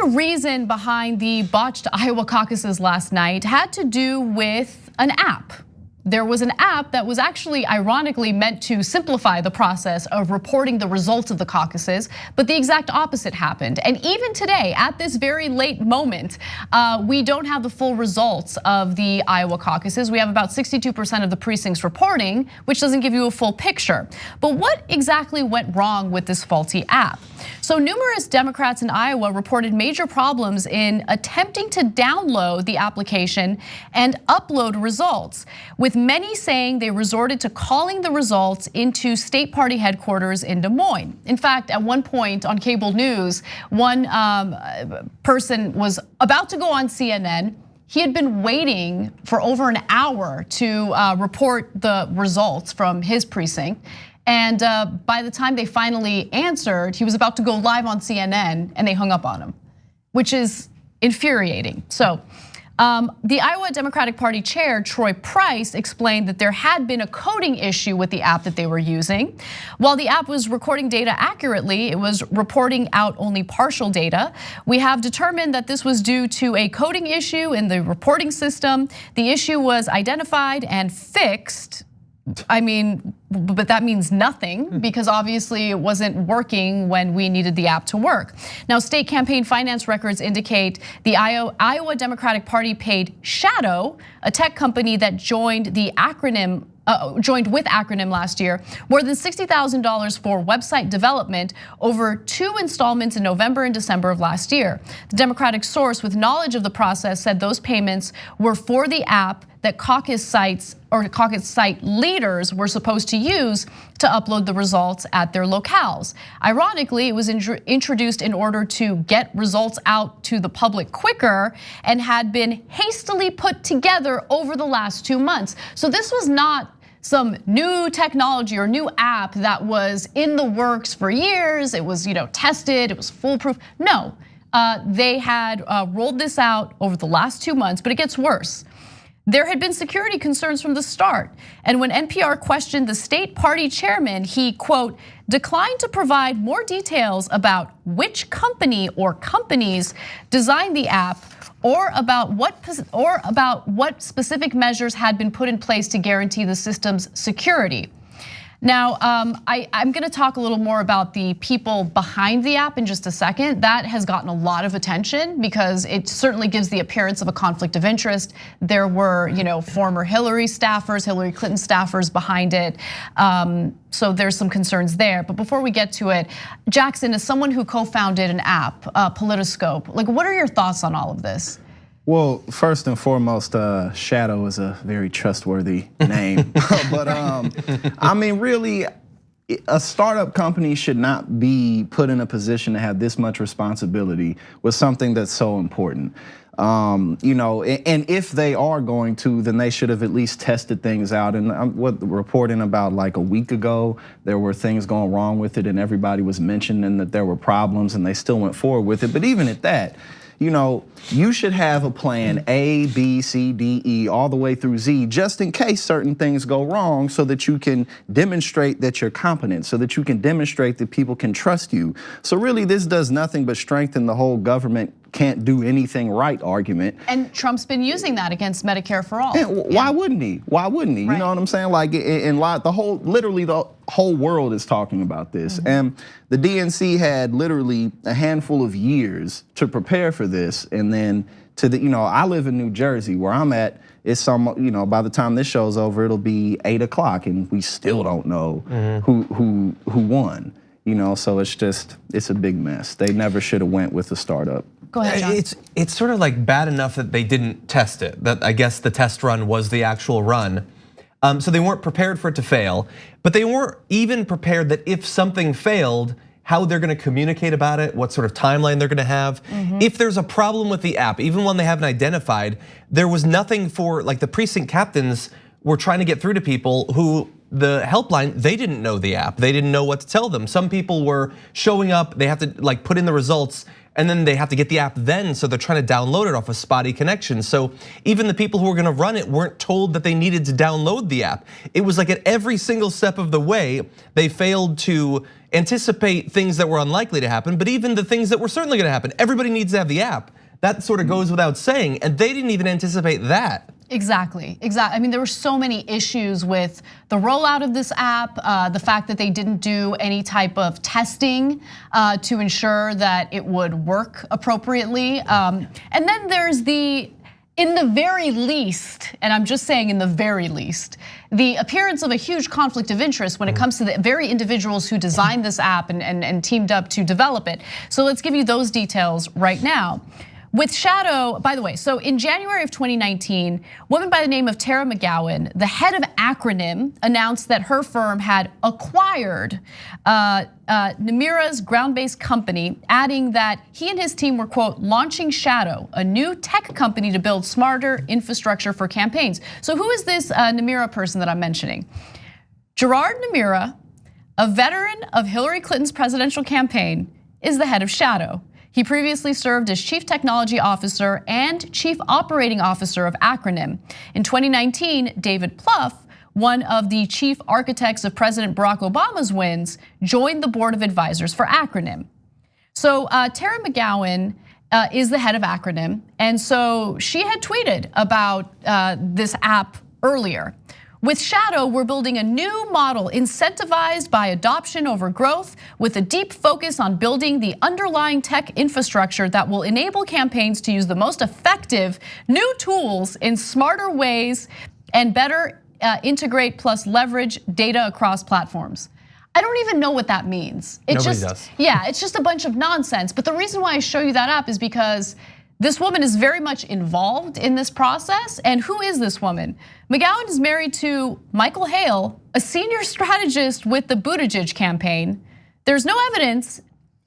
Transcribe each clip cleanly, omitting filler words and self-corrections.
main reason behind the botched Iowa caucuses last night had to do with an app. There was an app that was actually ironically meant to simplify the process of reporting the results of the caucuses, but the exact opposite happened. And even today, at this very late moment, we don't have the full results of the Iowa caucuses. We have about 62% of the precincts reporting, which doesn't give you a full picture. But what exactly went wrong with this faulty app? So numerous Democrats in Iowa reported major problems in attempting to download the application and upload results, with many saying they resorted to calling the results into state party headquarters in Des Moines. In fact, at one point on cable news, one person was about to go on CNN. He had been waiting for over an hour to report the results from his precinct. And by the time they finally answered, he was about to go live on CNN and they hung up on him, which is infuriating. So the Iowa Democratic Party chair, Troy Price, explained that there had been a coding issue with the app that they were using. While the app was recording data accurately, it was reporting out only partial data. We have determined that this was due to a coding issue in the reporting system. The issue was identified and fixed. I mean, but that means nothing because obviously it wasn't working when we needed the app to work. Now, state campaign finance records indicate the Iowa Democratic Party paid Shadow, a tech company that joined with Acronym last year, more than $60,000 for website development over 2 installments in November and December of last year. The Democratic source with knowledge of the process said those payments were for the app that Caucus site leaders were supposed to use to upload the results at their locales. Ironically, it was introduced in order to get results out to the public quicker and had been hastily put together over the last 2 months. So this was not some new technology or new app that was in the works for years. It was tested, it was foolproof. No, they had rolled this out over the last 2 months, but it gets worse. There had been security concerns from the start. And when NPR questioned the state party chairman, he, quote, declined to provide more details about which company or companies designed the app or about what specific measures had been put in place to guarantee the system's security. Now, I'm gonna talk a little more about the people behind the app in just a second. That has gotten a lot of attention because it certainly gives the appearance of a conflict of interest. There were, former Hillary Clinton staffers behind it. So there's some concerns there. But before we get to it, Jackson, as someone who co-founded an app, Politiscope, what are your thoughts on all of this? Well, first and foremost, Shadow is a very trustworthy name. But I mean, really, a startup company should not be put in a position to have this much responsibility with something that's so important. And if they are going to, then they should have at least tested things out. And what reporting about like a week ago, there were things going wrong with it and everybody was mentioning that there were problems and they still went forward with it. But even at that, you should have a plan A, B, C, D, E, all the way through Z, just in case certain things go wrong so that you can demonstrate that you're competent, so that you can demonstrate that people can trust you. So really this does nothing but strengthen the whole government can't do anything right argument. And Trump's been using that against Medicare for all. Why wouldn't he? Why wouldn't he? Right. You know what I'm saying? Like literally the whole world is talking about this. And the DNC had literally a handful of years to prepare for this. And then I live in New Jersey where I'm at. It's by the time this show's over, it'll be 8 o'clock and we still don't know who won. So it's a big mess. They never should have went with the startup. Go ahead, John. It's sort of like bad enough that they didn't test it. That I guess the test run was the actual run. So they weren't prepared for it to fail, but they weren't even prepared that if something failed, how they're gonna communicate about it, what sort of timeline they're gonna have. If there's a problem with the app, even one they haven't identified, there was nothing for, like the precinct captains were trying to get through to people who the helpline, they didn't know the app. They didn't know what to tell them. Some people were showing up, they have to put in the results and then they have to get the app then, so they're trying to download it off a spotty connection. So even the people who were gonna run it weren't told that they needed to download the app. It was like at every single step of the way, they failed to anticipate things that were unlikely to happen, but even the things that were certainly gonna happen. Everybody needs to have the app. That sort of goes without saying, and they didn't even anticipate that. Exactly. I mean, there were so many issues with the rollout of this app, the fact that they didn't do any type of testing to ensure that it would work appropriately. And then there's in the very least, and I'm just saying in the very least, the appearance of a huge conflict of interest when it comes to the very individuals who designed this app and teamed up to develop it. So let's give you those details right now. With Shadow, by the way, so in January of 2019, a woman by the name of Tara McGowan, the head of Acronym, announced that her firm had acquired Namira's ground-based company, adding that he and his team were, quote, launching Shadow, a new tech company to build smarter infrastructure for campaigns. So who is this Namira person that I'm mentioning? Gerard Namira, a veteran of Hillary Clinton's presidential campaign, is the head of Shadow. He previously served as Chief Technology Officer and Chief Operating Officer of Acronym. In 2019, David Plouffe, one of the chief architects of President Barack Obama's wins, joined the board of advisors for Acronym. So Tara McGowan is the head of Acronym, and so she had tweeted about this app earlier. With Shadow, we're building a new model incentivized by adoption over growth with a deep focus on building the underlying tech infrastructure that will enable campaigns to use the most effective new tools in smarter ways and better integrate plus leverage data across platforms. I don't even know what that means. Nobody does. Yeah, it's just a bunch of nonsense. But the reason why I show you that app is because this woman is very much involved in this process. And who is this woman? McGowan is married to Michael Hale, a senior strategist with the Buttigieg campaign. There's no evidence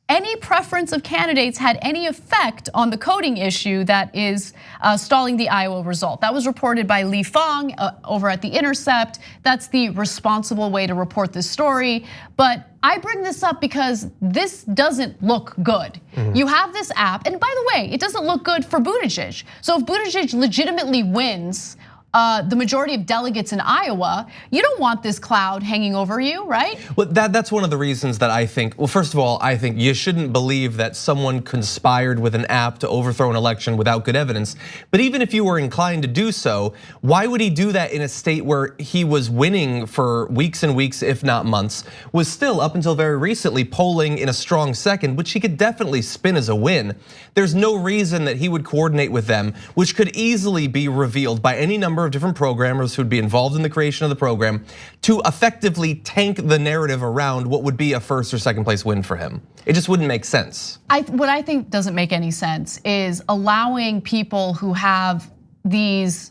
any preference of candidates had any effect on the coding issue that is stalling the Iowa result. That was reported by Lee Fong over at The Intercept. That's the responsible way to report this story. But I bring this up because this doesn't look good. You have this app, and by the way, it doesn't look good for Buttigieg. So if Buttigieg legitimately wins the majority of delegates in Iowa, you don't want this cloud hanging over you, right? Well, that's one of the reasons that I think, well, first of all, I think you shouldn't believe that someone conspired with an app to overthrow an election without good evidence. But even if you were inclined to do so, why would he do that in a state where he was winning for weeks and weeks, if not months, was still up until very recently polling in a strong second, which he could definitely spin as a win. There's no reason that he would coordinate with them, which could easily be revealed by any number of different programmers who'd be involved in the creation of the program to effectively tank the narrative around what would be a first or second place win for him. It just wouldn't make sense. What I think doesn't make any sense is allowing people who have these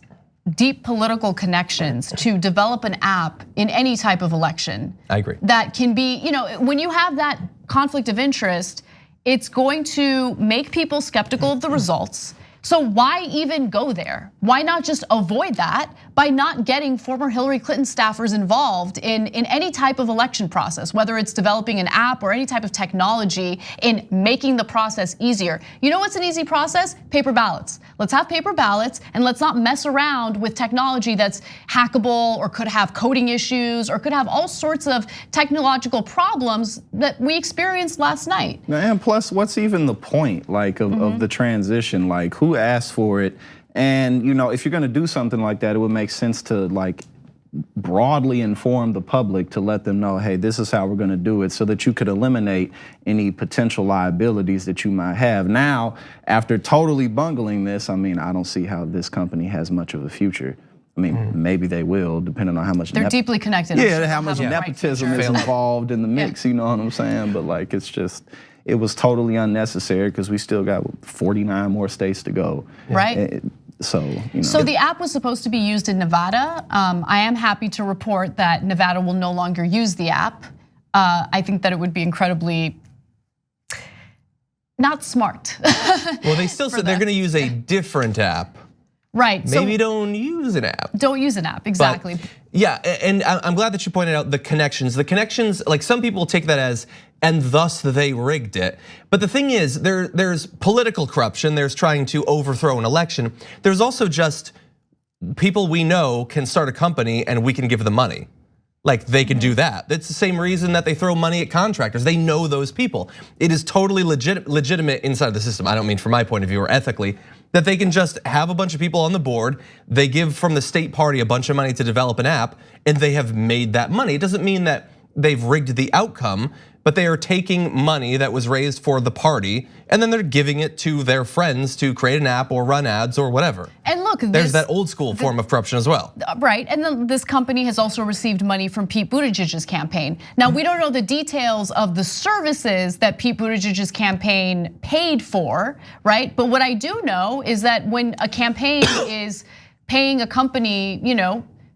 deep political connections to develop an app in any type of election. I agree. That can be, when you have that conflict of interest, it's going to make people skeptical of the results. So why even go there? Why not just avoid that by not getting former Hillary Clinton staffers involved in any type of election process, whether it's developing an app or any type of technology in making the process easier? You know what's an easy process? Paper ballots. Let's have paper ballots and let's not mess around with technology that's hackable or could have coding issues or could have all sorts of technological problems that we experienced last night. And plus, what's even the point of the transition? Like, who asked for it? And if you're gonna do something like that, it would make sense to broadly inform the public to let them know, hey, this is how we're gonna do it, so that you could eliminate any potential liabilities that you might have. Now, after totally bungling this, I mean, I don't see how this company has much of a future. I mean, maybe they will, depending on how much they're deeply connected. Yeah, how much nepotism is involved in the mix. You know what I'm saying? But it's just, it was totally unnecessary because we still got 49 more states to go. Right. So the app was supposed to be used in Nevada. I am happy to report that Nevada will no longer use the app. I think that it would be incredibly not smart. Well, they still said they're gonna use a different app. Right. Maybe don't use an app. Don't use an app, exactly. But, yeah, and I'm glad that you pointed out the connections. The connections, some people take that as, and thus they rigged it. But the thing is, there's political corruption, there's trying to overthrow an election. There's also just people we know can start a company and we can give them money. Like they can do that. That's the same reason that they throw money at contractors. They know those people. It is totally legitimate inside the system. I don't mean from my point of view or ethically, that they can just have a bunch of people on the board. They give from the state party a bunch of money to develop an app, and they have made that money. It doesn't mean that they've rigged the outcome, but they are taking money that was raised for the party, and then they're giving it to their friends to create an app or run ads or whatever. And look, there's that old school form of corruption as well. Right, and then this company has also received money from Pete Buttigieg's campaign. Now, we don't know the details of the services that Pete Buttigieg's campaign paid for, right? But what I do know is that when a campaign is paying a company,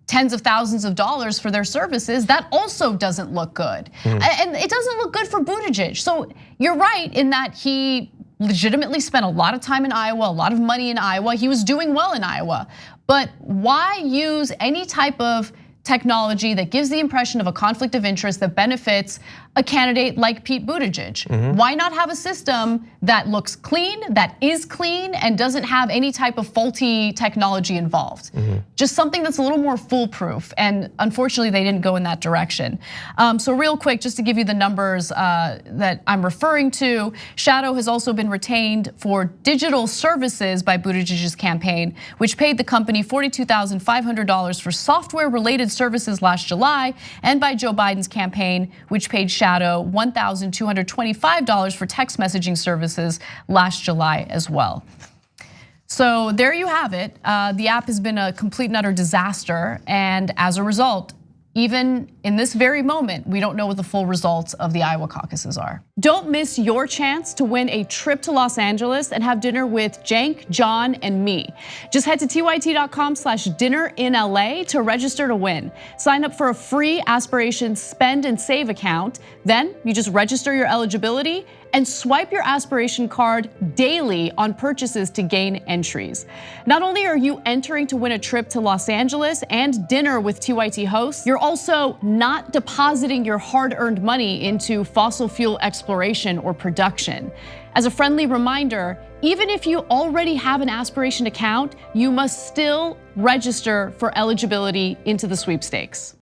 tens of thousands of dollars for their services, that also doesn't look good. And it doesn't look good for Buttigieg. So you're right in that he legitimately spent a lot of time in Iowa, a lot of money in Iowa. He was doing well in Iowa. But why use any type of technology that gives the impression of a conflict of interest that benefits a candidate like Pete Buttigieg? Why not have a system that looks clean, that is clean, and doesn't have any type of faulty technology involved? Just something that's a little more foolproof, and unfortunately they didn't go in that direction. So real quick, just to give you the numbers that I'm referring to, Shadow has also been retained for digital services by Buttigieg's campaign, which paid the company $42,500 for software-related services last July, and by Joe Biden's campaign, which paid Shadow $1,225 for text messaging services last July as well. So there you have it. The app has been a complete and utter disaster, and as a result, even in this very moment, we don't know what the full results of the Iowa caucuses are. Don't miss your chance to win a trip to Los Angeles and have dinner with Cenk, John, and me. Just head to tyt.com/dinnerinla to register to win. Sign up for a free Aspiration spend and save account. Then you just register your eligibility and swipe your Aspiration card daily on purchases to gain entries. Not only are you entering to win a trip to Los Angeles and dinner with TYT hosts, you're also not depositing your hard-earned money into fossil fuel exploration or production. As a friendly reminder, even if you already have an Aspiration account, you must still register for eligibility into the sweepstakes.